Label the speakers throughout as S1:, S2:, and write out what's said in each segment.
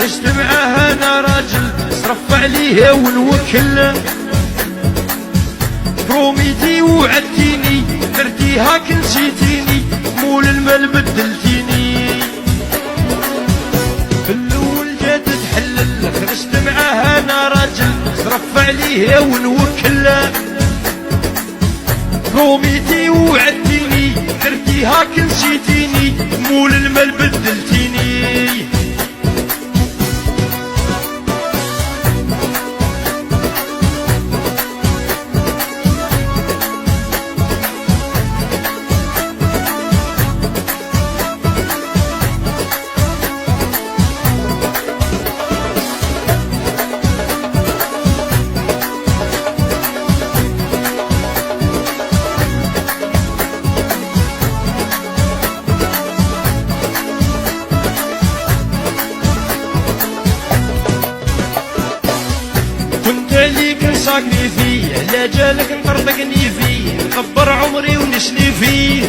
S1: عشت معاه انا راجل صرف عليه ونوكل. بروميتي وعدتيني درتيها كنسيتيني مول المال بدلتيني. في الاول جات تحلل خرجت معاه انا راجل صرف عليه ونوكل. بروميتي وعدتيني درتيها كنسيتيني مول المال بدلتيني. اللي كنساكني فيه على جالك نطرطقني فيه نكبر عمري ونشني فيه.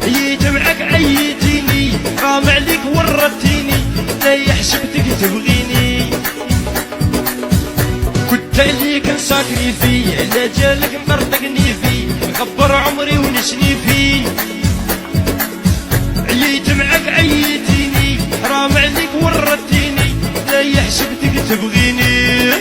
S1: عييت معاك عييتيني قام عليك ورطتيني لا حسبتك تبغيني. كنت اللي كنساكني فيه على جالك نطرطقني فيه نكبر عمري ونشني فيه. عييت معاك عييتيني حرام عليك ورطتيني لا حسبتك تبغيني.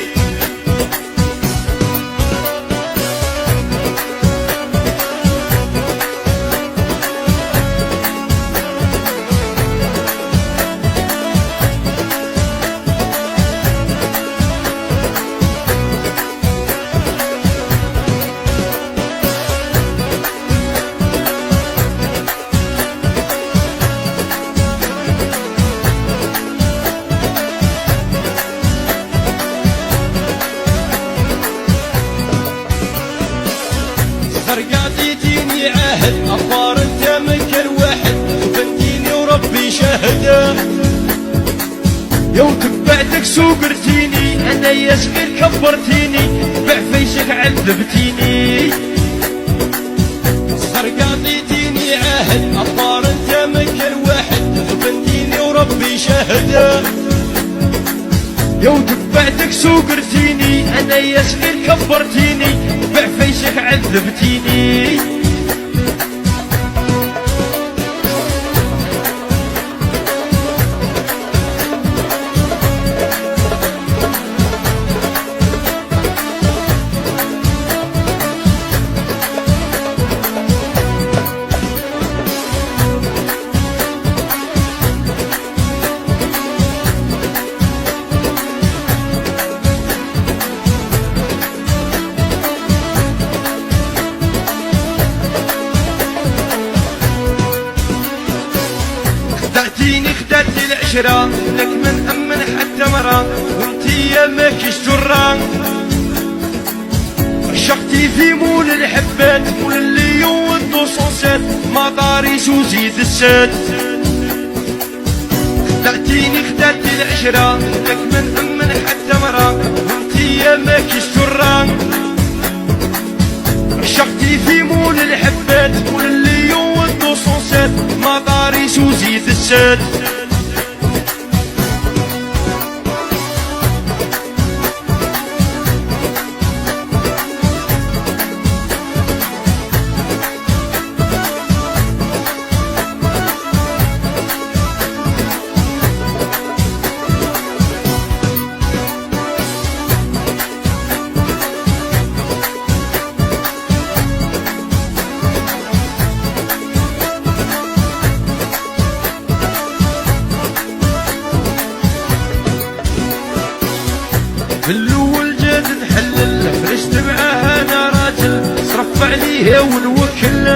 S1: رقعتيني عهد أخبار انت من كل واحد وبنتيني وربي شاهده. يوم تبعتك سوقرتيني انا يا صغير كبرتيني بعفيشك عذبتيني. رقعتيني عهد أخبار انت من كل واحد وبنتيني وربي شاهده. يوم تبعتك سوقرتيني انا يا صغير كبرتيني بعفيشك عذبتيني. خدعت العشرة لك من أمن حتى مرة وانتي يا ماكيش جرة. عشقتي في مول الحبات مول اللي يودو صوصات ما طاريش وزيد السات. خدعت العشرة لك من أمن حتى مرة وانتي يا ماكيش جرة. عشقتي في مول الحبات مول اللي يودو صوصات ما طاريش وزيد السات. في الاول جات تحلل فرشت معاه انا راجل صرف عليه ونوكل.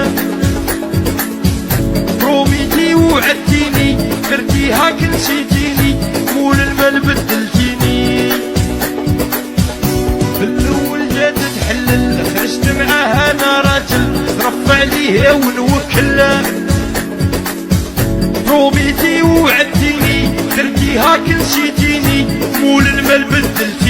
S1: بروميتي وعدتيني درتيها كنسيتيني مول المال بدلتيني. في الاول جات تحلل فرشت معاه انا راجل صرف عليه ونوكل. بروميتي وعدتيني درتيها كنسيتيني مول المال بدلتيني.